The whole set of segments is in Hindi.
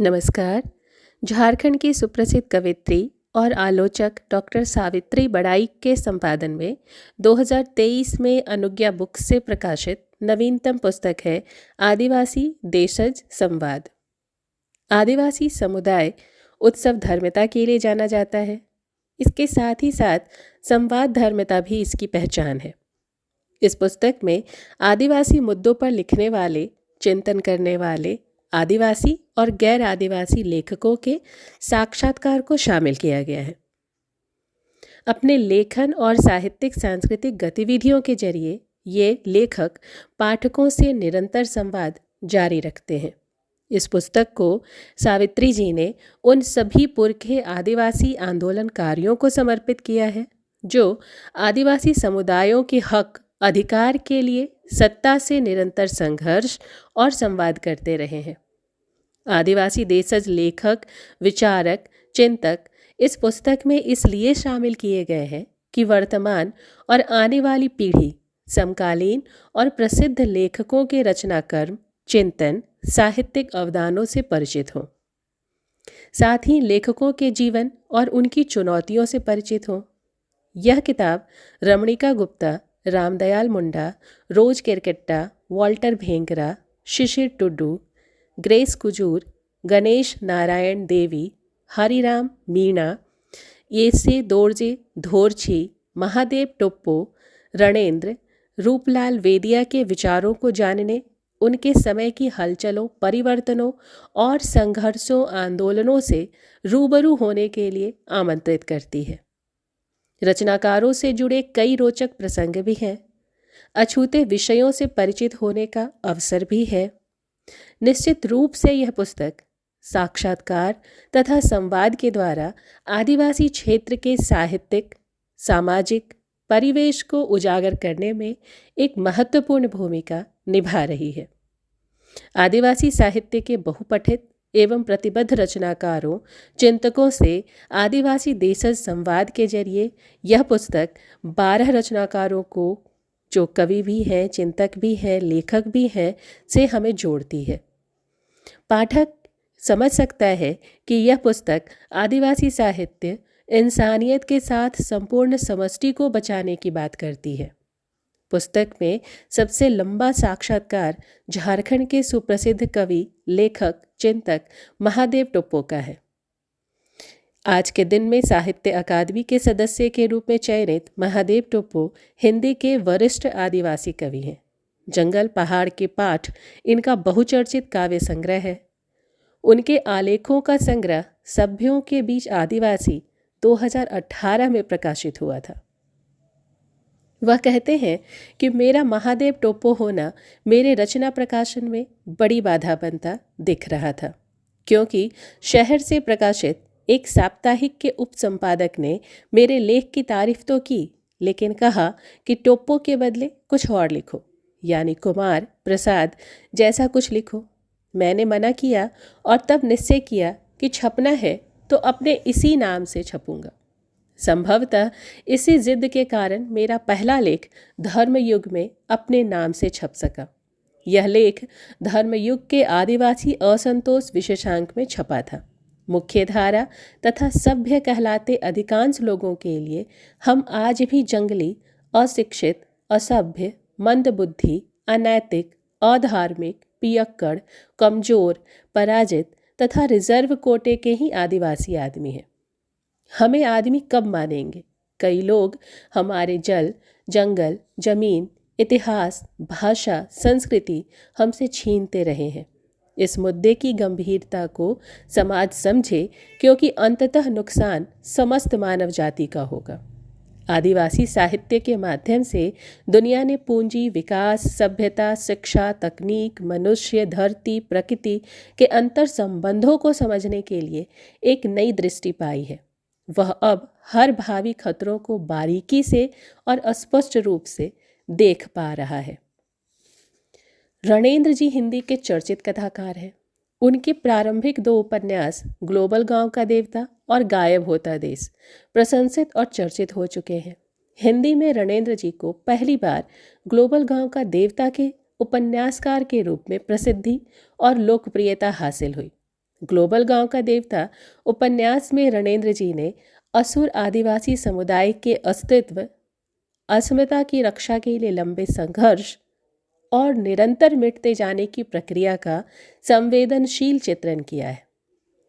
नमस्कार। झारखंड की सुप्रसिद्ध कवित्री और आलोचक डॉक्टर सावित्री बड़ाई के संपादन में 2023 में अनुज्ञा बुक्स से प्रकाशित नवीनतम पुस्तक है आदिवासी देशज संवाद। आदिवासी समुदाय उत्सव धर्मिता के लिए जाना जाता है। इसके साथ ही साथ संवाद धर्मिता भी इसकी पहचान है। इस पुस्तक में आदिवासी मुद्दों पर लिखने वाले, चिंतन करने वाले आदिवासी और गैर आदिवासी लेखकों के साक्षात्कार को शामिल किया गया है। अपने लेखन और साहित्यिक सांस्कृतिक गतिविधियों के जरिए ये लेखक पाठकों से निरंतर संवाद जारी रखते हैं। इस पुस्तक को सावित्री जी ने उन सभी पुरखे आदिवासी आंदोलनकारियों को समर्पित किया है जो आदिवासी समुदायों के हक अधिकार के लिए सत्ता से निरंतर संघर्ष और संवाद करते रहे हैं। आदिवासी देशज लेखक, विचारक, चिंतक इस पुस्तक में इसलिए शामिल किए गए हैं कि वर्तमान और आने वाली पीढ़ी समकालीन और प्रसिद्ध लेखकों के रचनाकर्म, चिंतन, साहित्यिक अवदानों से परिचित हों। साथ ही लेखकों के जीवन और उनकी चुनौतियों से परिचित हों। यह किताब रमणिका गुप्ता, रामदयाल मुंडा, रोज केरकेट्टा, वॉल्टर भेंगरा, शिशिर टुडू, ग्रेस कुजूर, गणेश नारायण देवी, हरिराम मीणा, येसे दोर्जे धोरछी, महादेव टोप्पो, रणेंद्र, रूपलाल वेदिया के विचारों को जानने, उनके समय की हलचलों, परिवर्तनों और संघर्षों, आंदोलनों से रूबरू होने के लिए आमंत्रित करती है। रचनाकारों से जुड़े कई रोचक प्रसंग भी हैं। अछूते विषयों से परिचित होने का अवसर भी है। निश्चित रूप से यह पुस्तक साक्षात्कार तथा संवाद के द्वारा आदिवासी क्षेत्र के साहित्यिक, सामाजिक परिवेश को उजागर करने में एक महत्वपूर्ण भूमिका निभा रही है। आदिवासी साहित्य के बहुपठित एवं प्रतिबद्ध रचनाकारों, चिंतकों से आदिवासी देशज संवाद के जरिए यह पुस्तक 12 रचनाकारों को, जो कवि भी हैं, चिंतक भी हैं, लेखक भी हैं, से हमें जोड़ती है। पाठक समझ सकता है कि यह पुस्तक आदिवासी साहित्य इंसानियत के साथ संपूर्ण समष्टि को बचाने की बात करती है। पुस्तक में सबसे लंबा साक्षात्कार झारखंड के सुप्रसिद्ध कवि, लेखक, चिंतक महादेव टोप्पो का है। आज के दिन में साहित्य अकादमी के सदस्य के रूप में चयनित महादेव टोप्पो हिंदी के वरिष्ठ आदिवासी कवि हैं। जंगल पहाड़ के पाठ इनका बहुचर्चित काव्य संग्रह है। उनके आलेखों का संग्रह सभ्यों के बीच आदिवासी 2018 में प्रकाशित हुआ था। वह कहते हैं कि मेरा महादेव टोप्पो होना मेरे रचना प्रकाशन में बड़ी बाधा बनता दिख रहा था, क्योंकि शहर से प्रकाशित एक साप्ताहिक के उपसंपादक ने मेरे लेख की तारीफ तो की, लेकिन कहा कि टोप्पो के बदले कुछ और लिखो, यानी कुमार प्रसाद जैसा कुछ लिखो। मैंने मना किया और तब निश्चय किया कि छपना है तो अपने इसी नाम से छपूंगा। संभवतः इसी जिद के कारण मेरा पहला लेख धर्मयुग में अपने नाम से छप सका। यह लेख धर्मयुग के आदिवासी असंतोष विशेषांक में छपा था। मुख्य धारा तथा सभ्य कहलाते अधिकांश लोगों के लिए हम आज भी जंगली, अशिक्षित, असभ्य, मंदबुद्धि, अनैतिक, अधार्मिक, पियक्कड़, कमजोर, पराजित तथा रिजर्व कोटे के ही आदिवासी आदमी हैं। हमें आदमी कब मानेंगे? कई लोग हमारे जल, जंगल, जमीन, इतिहास, भाषा, संस्कृति हमसे छीनते रहे हैं। इस मुद्दे की गंभीरता को समाज समझे, क्योंकि अंततः नुकसान समस्त मानव जाति का होगा। आदिवासी साहित्य के माध्यम से दुनिया ने पूंजी, विकास, सभ्यता, शिक्षा, तकनीक, मनुष्य, धरती, प्रकृति के अंतर संबंधों को समझने के लिए एक नई दृष्टि पाई है। वह अब हर भावी खतरों को बारीकी से और स्पष्ट रूप से देख पा रहा है। रणेंद्र जी हिंदी के चर्चित कथाकार हैं। उनके प्रारंभिक 2 उपन्यास ग्लोबल गांव का देवता और गायब होता देश प्रशंसित और चर्चित हो चुके हैं। हिंदी में रणेंद्र जी को पहली बार ग्लोबल गांव का देवता के उपन्यासकार के रूप में प्रसिद्धि और लोकप्रियता हासिल हुई। ग्लोबल गांव का देवता उपन्यास में रणेंद्र जी ने असुर आदिवासी समुदाय के अस्तित्व, अस्मिता की रक्षा के लिए लंबे संघर्ष और निरंतर मिटते जाने की प्रक्रिया का संवेदनशील चित्रण किया है।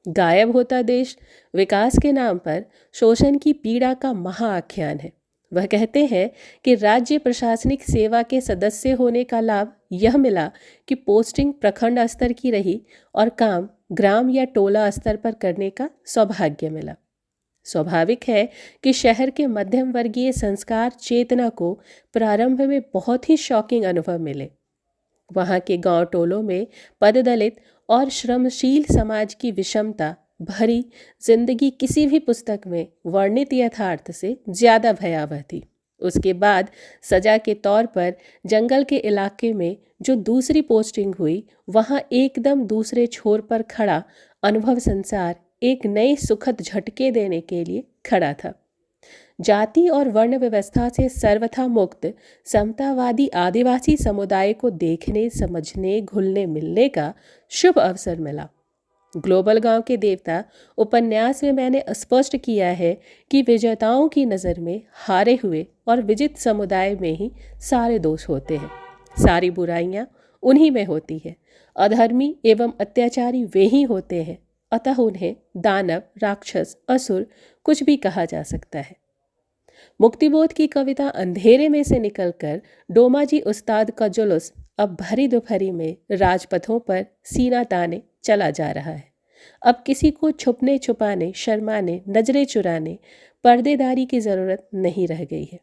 गायब होता देश विकास के नाम पर शोषण की पीड़ा का महाआख्यान है। वह कहते हैं कि राज्य प्रशासनिक सेवा के सदस्य होने का लाभ यह मिला कि पोस्टिंग प्रखंड स्तर की रही और काम ग्राम या टोला स्तर पर करने का सौभाग्य मिला। स्वाभाविक है कि शहर के मध्यम वर्गीय संस्कार चेतना को प्रारंभ में बहुत ही शॉकिंग अनुभव मिले। वहाँ के गांव टोलों में पददलित और श्रमशील समाज की विषमता भरी जिंदगी किसी भी पुस्तक में वर्णित यथार्थ से ज्यादा भयावह थी। उसके बाद सजा के तौर पर जंगल के इलाके में जो दूसरी पोस्टिंग हुई, वहाँ एकदम दूसरे छोर पर खड़ा अनुभव संसार एक नए सुखद झटके देने के लिए खड़ा था। जाति और वर्ण व्यवस्था से सर्वथा मुक्त समतावादी आदिवासी समुदाय को देखने, समझने, घुलने मिलने का शुभ अवसर मिला। ग्लोबल गांव के देवता उपन्यास में मैंने स्पष्ट किया है कि विजेताओं की नज़र में हारे हुए और विजित समुदाय में ही सारे दोष होते हैं। सारी बुराइयां उन्हीं में होती है। अधर्मी एवं अत्याचारी वे ही होते हैं, अतः उन्हें दानव, राक्षस, असुर कुछ भी कहा जा सकता है। मुक्तिबोध की कविता अंधेरे में से निकलकर डोमाजी उस्ताद का जुलूस अब भरी दोपहरी में राजपथों पर सीना ताने चला जा रहा है। अब किसी को छुपने छुपाने, शर्माने, नजरें चुराने, पर्देदारी की ज़रूरत नहीं रह गई है।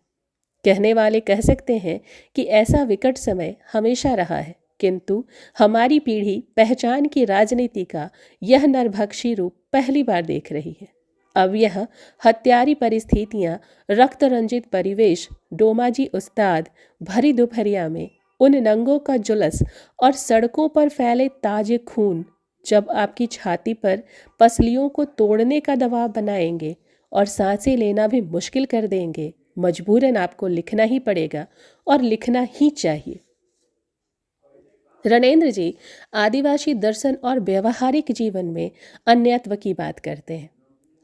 कहने वाले कह सकते हैं कि ऐसा विकट समय हमेशा रहा है, किंतु हमारी पीढ़ी पहचान की राजनीति का यह नरभक्षी रूप पहली बार देख रही है। अब यह हत्यारी परिस्थितियां, रक्त रंजित परिवेश, डोमाजी उस्ताद भरी दोपहरिया में उन नंगों का जुलस और सड़कों पर फैले ताजे खून जब आपकी छाती पर पसलियों को तोड़ने का दबाव बनाएंगे और सांसें लेना भी मुश्किल कर देंगे, मजबूरन आपको लिखना ही पड़ेगा और लिखना ही चाहिए। रणेंद्र जी आदिवासी दर्शन और व्यवहारिक जीवन में अन्यत्व की बात करते हैं।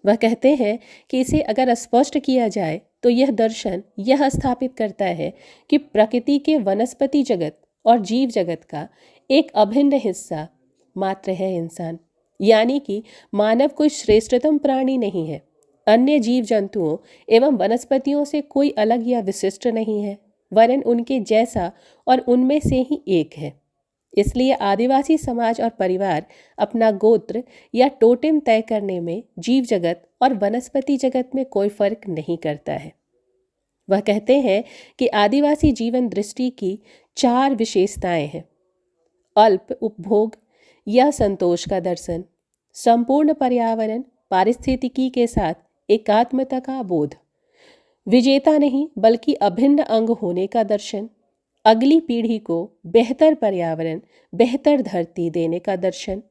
वह कहते हैं कि इसे अगर स्पष्ट किया जाए तो यह दर्शन यह स्थापित करता है कि प्रकृति के वनस्पति जगत और जीव जगत का एक अभिन्न हिस्सा मात्र है इंसान, यानी कि मानव कोई श्रेष्ठतम प्राणी नहीं है, अन्य जीव जंतुओं एवं वनस्पतियों से कोई अलग या विशिष्ट नहीं है, वरन उनके जैसा और उनमें से ही एक है। इसलिए आदिवासी समाज और परिवार अपना गोत्र या टोटेम तय करने में जीव जगत और वनस्पति जगत में कोई फर्क नहीं करता है। वह कहते हैं कि आदिवासी जीवन दृष्टि की 4 विशेषताएं हैं: अल्प उपभोग या संतोष का दर्शन, संपूर्ण पर्यावरण पारिस्थितिकी के साथ एकात्मता का बोध, विजेता नहीं बल्कि अभिन्न अंग होने का दर्शन, अगली पीढ़ी को बेहतर पर्यावरण, बेहतर धरती देने का दर्शन,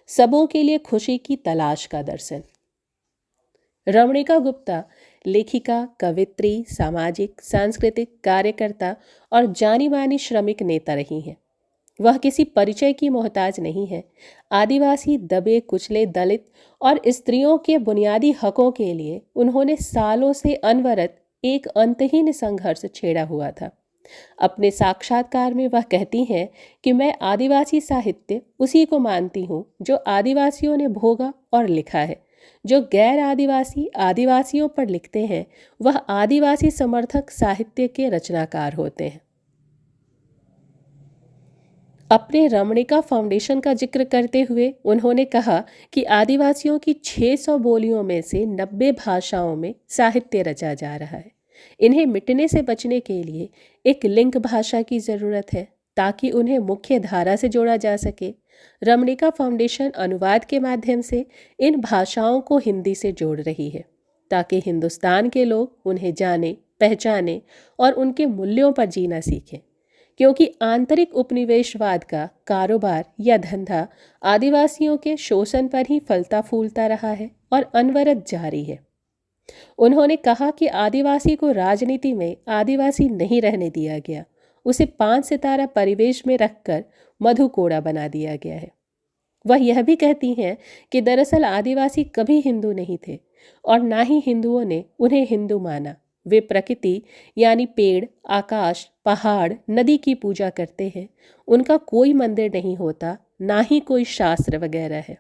सबों के लिए खुशी की तलाश का दर्शन। रमणिका गुप्ता लेखिका, कवित्री, सामाजिक सांस्कृतिक कार्यकर्ता और जानी मानी श्रमिक नेता रही हैं। वह किसी परिचय की मोहताज नहीं है। आदिवासी दबे कुचले दलित और स्त्रियों के बुनियादी हकों के लिए उन्होंने सालों से अनवरत एक अंतहीन संघर्ष छेड़ा हुआ था। अपने साक्षात्कार में वह कहती हैं कि मैं आदिवासी साहित्य उसी को मानती हूँ जो आदिवासियों ने भोगा और लिखा है। जो गैर आदिवासी आदिवासियों पर लिखते हैं वह आदिवासी समर्थक साहित्य के रचनाकार होते हैं। अपने रमणिका फाउंडेशन का जिक्र करते हुए उन्होंने कहा कि आदिवासियों की 600 बोलियों में से 90 भाषाओं में साहित्य रचा जा रहा है। इन्हें मिटने से बचने के लिए एक लिंक भाषा की ज़रूरत है ताकि उन्हें मुख्य धारा से जोड़ा जा सके। रमणिका फाउंडेशन अनुवाद के माध्यम से इन भाषाओं को हिंदी से जोड़ रही है ताकि हिंदुस्तान के लोग उन्हें जाने, पहचाने और उनके मूल्यों पर जीना सीखें, क्योंकि आंतरिक उपनिवेशवाद का कारोबार या धंधा आदिवासियों के शोषण पर ही फलता फूलता रहा है और अनवरत जारी है। उन्होंने कहा कि आदिवासी को राजनीति में आदिवासी नहीं रहने दिया गया, उसे 5 सितारा परिवेश में रखकर मधुकोड़ा बना दिया गया है। वह यह भी कहती हैं कि दरअसल आदिवासी कभी हिंदू नहीं थे और ना ही हिंदुओं ने उन्हें हिंदू माना। वे प्रकृति यानी पेड़, आकाश, पहाड़, नदी की पूजा करते हैं। उनका कोई मंदिर नहीं होता, ना ही कोई शास्त्र वगैरह है।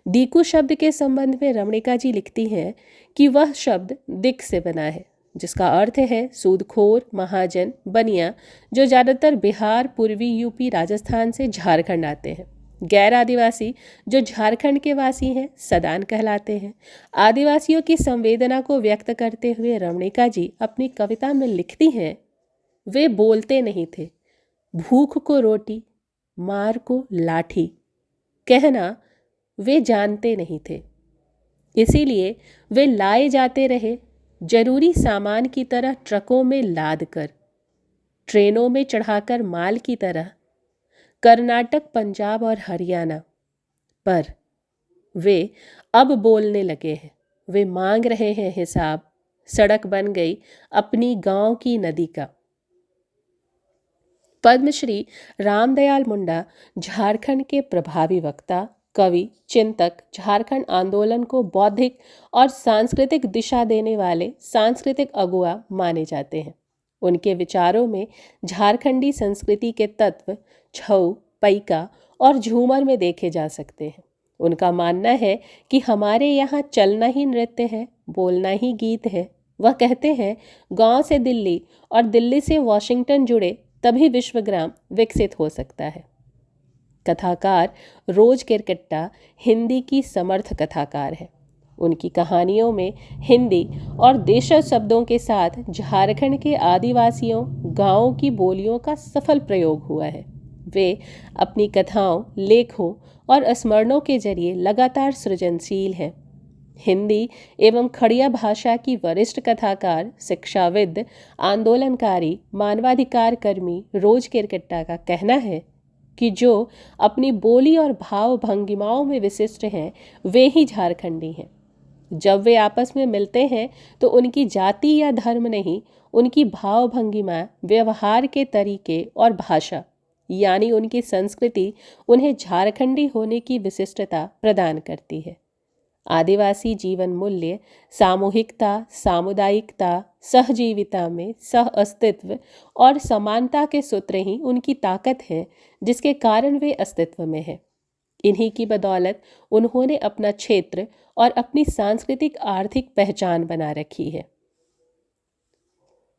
दीकू शब्द के संबंध में रमणिका जी लिखती हैं कि वह शब्द दिक से बना है, जिसका अर्थ है सूदखोर, महाजन, बनिया, जो ज़्यादातर बिहार, पूर्वी यूपी, राजस्थान से झारखंड आते हैं। गैर आदिवासी जो झारखंड के वासी हैं सदान कहलाते हैं। आदिवासियों की संवेदना को व्यक्त करते हुए रमणिका जी अपनी कविता में लिखती हैं, वे बोलते नहीं थे, भूख को रोटी, मार को लाठी, कहना वे जानते नहीं थे। इसीलिए वे लाए जाते रहे, जरूरी सामान की तरह ट्रकों में लाद कर, ट्रेनों में चढ़ाकर माल की तरह, कर्नाटक, पंजाब और हरियाणा। पर वे अब बोलने लगे हैं, वे मांग रहे हैं हिसाब। सड़क बन गई अपनी गांव की नदी का। पद्मश्री रामदयाल मुंडा झारखंड के प्रभावी वक्ता, कवि, चिंतक, झारखंड आंदोलन को बौद्धिक और सांस्कृतिक दिशा देने वाले सांस्कृतिक अगुआ माने जाते हैं। उनके विचारों में झारखंडी संस्कृति के तत्व छऊ, पैका और झूमर में देखे जा सकते हैं। उनका मानना है कि हमारे यहाँ चलना ही नृत्य है, बोलना ही गीत है। वह कहते हैं, गांव से दिल्ली और दिल्ली से वॉशिंगटन जुड़े तभी विश्वग्राम विकसित हो सकता है। कथाकार रोज किरकिट्टा हिंदी की समर्थ कथाकार है। उनकी कहानियों में हिंदी और देशज शब्दों के साथ झारखंड के आदिवासियों, गांवों की बोलियों का सफल प्रयोग हुआ है। वे अपनी कथाओं, लेखों और स्मरणों के जरिए लगातार सृजनशील हैं। हिंदी एवं खड़िया भाषा की वरिष्ठ कथाकार, शिक्षाविद, आंदोलनकारी, मानवाधिकार कर्मी रोज किरकिट्टा का कहना है कि जो अपनी बोली और भाव भंगिमाओं में विशिष्ट हैं, वे ही झारखंडी हैं। जब वे आपस में मिलते हैं तो उनकी जाति या धर्म नहीं, उनकी भाव भंगिमा, व्यवहार के तरीके और भाषा यानी उनकी संस्कृति उन्हें झारखंडी होने की विशिष्टता प्रदान करती है। आदिवासी जीवन मूल्य सामूहिकता, सामुदायिकता, सहजीविता में सह अस्तित्व और समानता के सूत्र ही उनकी ताकत है, जिसके कारण वे अस्तित्व में हैं। इन्हीं की बदौलत उन्होंने अपना क्षेत्र और अपनी सांस्कृतिक आर्थिक पहचान बना रखी है।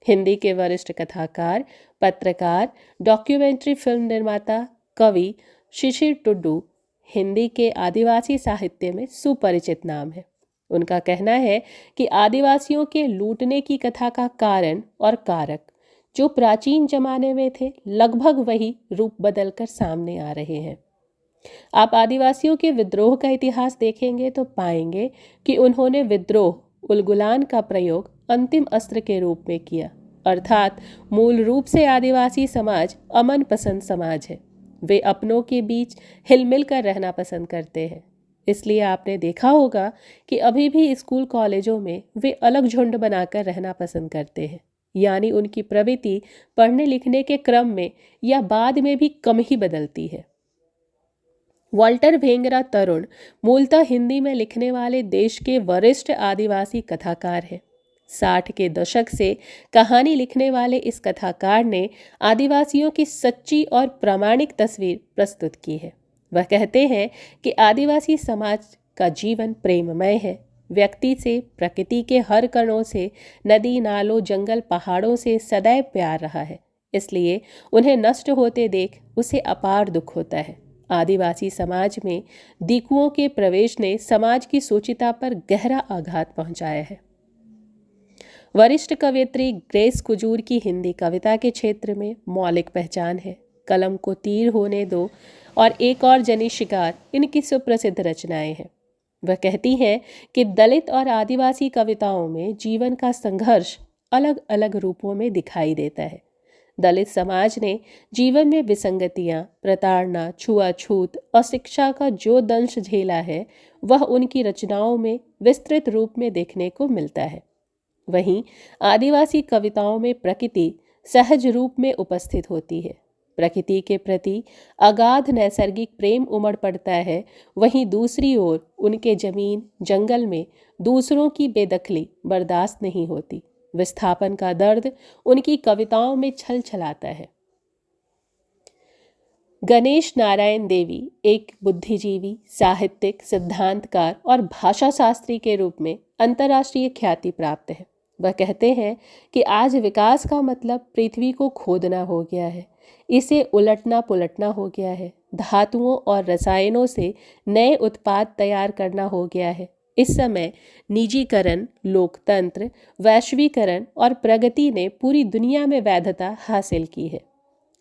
हिंदी के वरिष्ठ कथाकार, पत्रकार, डॉक्यूमेंट्री फिल्म निर्माता, कवि शिशिर टुडू हिंदी के आदिवासी साहित्य में सुपरिचित नाम है। उनका कहना है कि आदिवासियों के लूटने की कथा का कारण और कारक जो प्राचीन जमाने में थे, लगभग वही रूप बदलकर सामने आ रहे हैं। आप आदिवासियों के विद्रोह का इतिहास देखेंगे तो पाएंगे कि उन्होंने विद्रोह, उलगुलान का प्रयोग अंतिम अस्त्र के रूप में किया। अर्थात मूल रूप से आदिवासी समाज अमन पसंद समाज है। वे अपनों के बीच हिलमिल कर रहना पसंद करते हैं। इसलिए आपने देखा होगा कि अभी भी स्कूल कॉलेजों में वे अलग झुंड बनाकर रहना पसंद करते हैं, यानी उनकी प्रवृत्ति पढ़ने लिखने के क्रम में या बाद में भी कम ही बदलती है। वाल्टर भेंगरा तरुण मूलतः हिंदी में लिखने वाले देश के वरिष्ठ आदिवासी कथाकार हैं। 60 के दशक से कहानी लिखने वाले इस कथाकार ने आदिवासियों की सच्ची और प्रामाणिक तस्वीर प्रस्तुत की है। वह कहते हैं कि आदिवासी समाज का जीवन प्रेममय है। व्यक्ति से, प्रकृति के हर कणों से, नदी, नालों, जंगल, पहाड़ों से सदैव प्यार रहा है। इसलिए उन्हें नष्ट होते देख उसे अपार दुख होता है। आदिवासी समाज में दीकुओं के प्रवेश ने समाज की सोचिता पर गहरा आघात पहुंचाया है। वरिष्ठ कवयित्री ग्रेस कुजूर की हिंदी कविता के क्षेत्र में मौलिक पहचान है। कलम को तीर होने दो और एक और जनी शिकार इनकी सुप्रसिद्ध रचनाएं हैं। वह कहती हैं कि दलित और आदिवासी कविताओं में जीवन का संघर्ष अलग अलग रूपों में दिखाई देता है। दलित समाज ने जीवन में विसंगतियां, प्रताड़ना, छुआछूत, अशिक्षा का जो दंश झेला है, वह उनकी रचनाओं में विस्तृत रूप में देखने को मिलता है। वहीं आदिवासी कविताओं में प्रकृति सहज रूप में उपस्थित होती है। प्रकृति के प्रति अगाध नैसर्गिक प्रेम उमड़ पड़ता है, वहीं दूसरी ओर उनके जमीन जंगल में दूसरों की बेदखली बर्दाश्त नहीं होती। विस्थापन का दर्द उनकी कविताओं में छल छलाता है। गणेश नारायण देवी एक बुद्धिजीवी, साहित्यिक, सिद्धांतकार और भाषा शास्त्री के रूप में अंतर्राष्ट्रीय ख्याति प्राप्त है। वह कहते हैं कि आज विकास का मतलब पृथ्वी को खोदना हो गया है, इसे उलटना पुलटना हो गया है, धातुओं और रसायनों से नए उत्पाद तैयार करना हो गया है। इस समय निजीकरण, लोकतंत्र, वैश्वीकरण और प्रगति ने पूरी दुनिया में वैधता हासिल की है।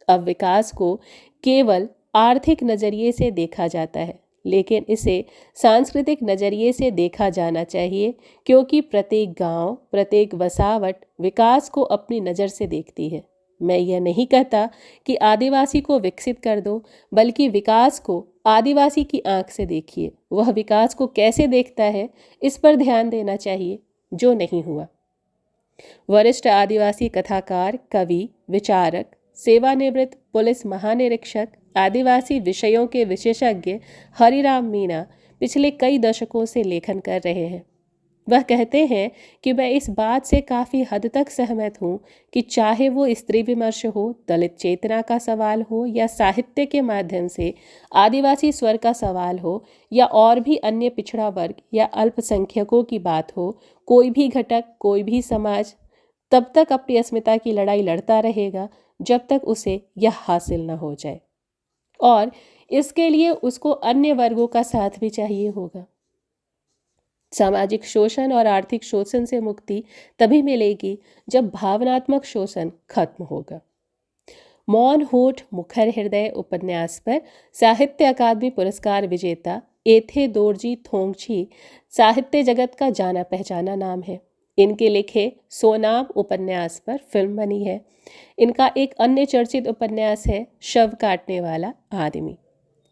अब विकास को केवल आर्थिक नज़रिए से देखा जाता है, लेकिन इसे सांस्कृतिक नज़रिए से देखा जाना चाहिए, क्योंकि प्रत्येक गांव, प्रत्येक वसावट विकास को अपनी नज़र से देखती है। मैं यह नहीं कहता कि आदिवासी को विकसित कर दो, बल्कि विकास को आदिवासी की आंख से देखिए। वह विकास को कैसे देखता है, इस पर ध्यान देना चाहिए, जो नहीं हुआ। वरिष्ठ आदिवासी कथाकार, कवि, विचारक, सेवानिवृत्त पुलिस महानिरीक्षक, आदिवासी विषयों के विशेषज्ञ हरिराम मीणा पिछले कई दशकों से लेखन कर रहे हैं। वह कहते हैं कि मैं इस बात से काफ़ी हद तक सहमत हूँ कि चाहे वो स्त्री विमर्श हो, दलित चेतना का सवाल हो, या साहित्य के माध्यम से आदिवासी स्वर का सवाल हो, या और भी अन्य पिछड़ा वर्ग या अल्पसंख्यकों की बात हो, कोई भी घटक, कोई भी समाज तब तक अपनी अस्मिता की लड़ाई लड़ता रहेगा जब तक उसे यह हासिल न हो जाए, और इसके लिए उसको अन्य वर्गों का साथ भी चाहिए होगा। सामाजिक शोषण और आर्थिक शोषण से मुक्ति तभी मिलेगी जब भावनात्मक शोषण खत्म होगा। मौन होठ मुखर हृदय उपन्यास पर साहित्य अकादमी पुरस्कार विजेता एथे दोरजी थोंगची साहित्य जगत का जाना पहचाना नाम है। इनके लिखे सोनाम उपन्यास पर फिल्म बनी है। इनका एक अन्य चर्चित उपन्यास है शव काटने वाला आदमी।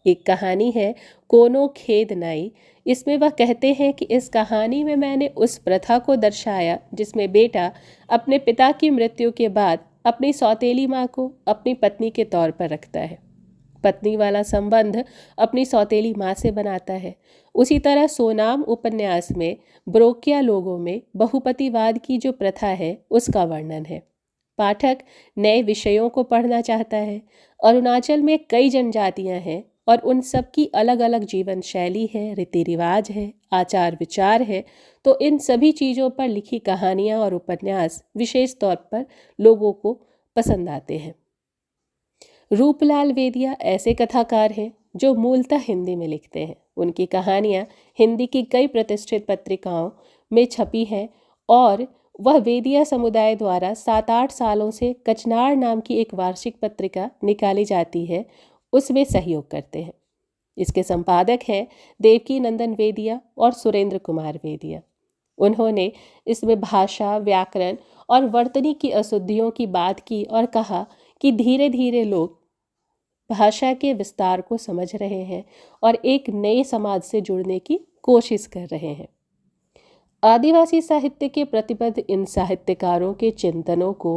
एक कहानी है कोनो खेद नाई। इसमें वह कहते हैं कि इस कहानी में मैंने उस प्रथा को दर्शाया जिसमें बेटा अपने पिता की मृत्यु के बाद अपनी सौतेली माँ को अपनी पत्नी के तौर पर रखता है, पत्नी वाला संबंध अपनी सौतेली माँ से बनाता है। उसी तरह सोनाम उपन्यास में ब्रोकिया लोगों में बहुपतिवाद की जो प्रथा है उसका वर्णन है। पाठक नए विषयों को पढ़ना चाहता है। अरुणाचल में कई जनजातियां हैं और उन सब की अलग अलग जीवन शैली है, रीति रिवाज है, आचार विचार है, तो इन सभी चीज़ों पर लिखी कहानियाँ और उपन्यास विशेष तौर पर लोगों को पसंद आते हैं। रूपलाल वेदिया ऐसे कथाकार हैं जो मूलतः हिंदी में लिखते हैं। उनकी कहानियाँ हिंदी की कई प्रतिष्ठित पत्रिकाओं में छपी हैं और वह वेदिया समुदाय द्वारा 7-8 सालों से कचनार नाम की एक वार्षिक पत्रिका निकाली जाती है, उसमें सहयोग करते हैं। इसके संपादक हैं देवकी नंदन वेदिया और सुरेंद्र कुमार वेदिया। उन्होंने इसमें भाषा, व्याकरण और वर्तनी की अशुद्धियों की बात की और कहा कि धीरे धीरे लोग भाषा के विस्तार को समझ रहे हैं और एक नए समाज से जुड़ने की कोशिश कर रहे हैं। आदिवासी साहित्य के प्रतिबद्ध इन साहित्यकारों के चिंतनों को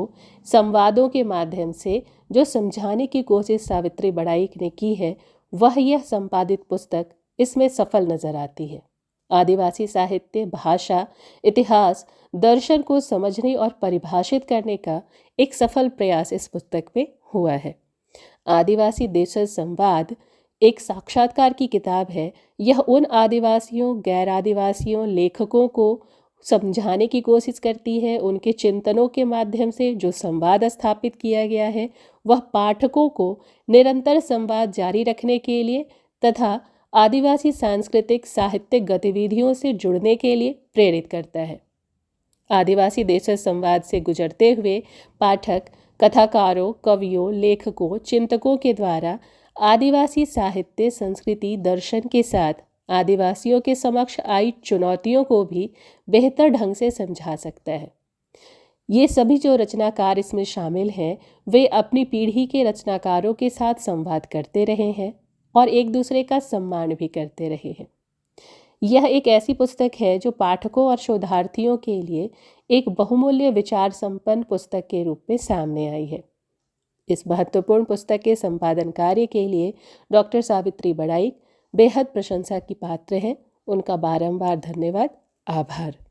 संवादों के माध्यम से जो समझाने की कोशिश सावित्री बड़ाइक ने की है, वह यह संपादित पुस्तक इसमें सफल नजर आती है। आदिवासी साहित्य, भाषा, इतिहास, दर्शन को समझने और परिभाषित करने का एक सफल प्रयास इस पुस्तक में हुआ है। आदिवासी देशज संवाद एक साक्षात्कार की किताब है। यह उन आदिवासियों, गैर आदिवासियों, लेखकों को समझाने की कोशिश करती है। उनके चिंतनों के माध्यम से जो संवाद स्थापित किया गया है, वह पाठकों को निरंतर संवाद जारी रखने के लिए तथा आदिवासी सांस्कृतिक साहित्यिक गतिविधियों से जुड़ने के लिए प्रेरित करता है। आदिवासी देशज संवाद से गुजरते हुए पाठक कथाकारों, कवियों, लेखकों, चिंतकों के द्वारा आदिवासी साहित्य, संस्कृति, दर्शन के साथ आदिवासियों के समक्ष आई चुनौतियों को भी बेहतर ढंग से समझा सकता है। ये सभी जो रचनाकार इसमें शामिल हैं, वे अपनी पीढ़ी के रचनाकारों के साथ संवाद करते रहे हैं और एक दूसरे का सम्मान भी करते रहे हैं। यह एक ऐसी पुस्तक है जो पाठकों और शोधार्थियों के लिए एक बहुमूल्य विचार संपन्न पुस्तक के रूप में सामने आई है। इस महत्वपूर्ण पुस्तक के संपादन कार्य के लिए डॉक्टर सावित्री बड़ाइक बेहद प्रशंसा की पात्र हैं। उनका बारंबार धन्यवाद, आभार।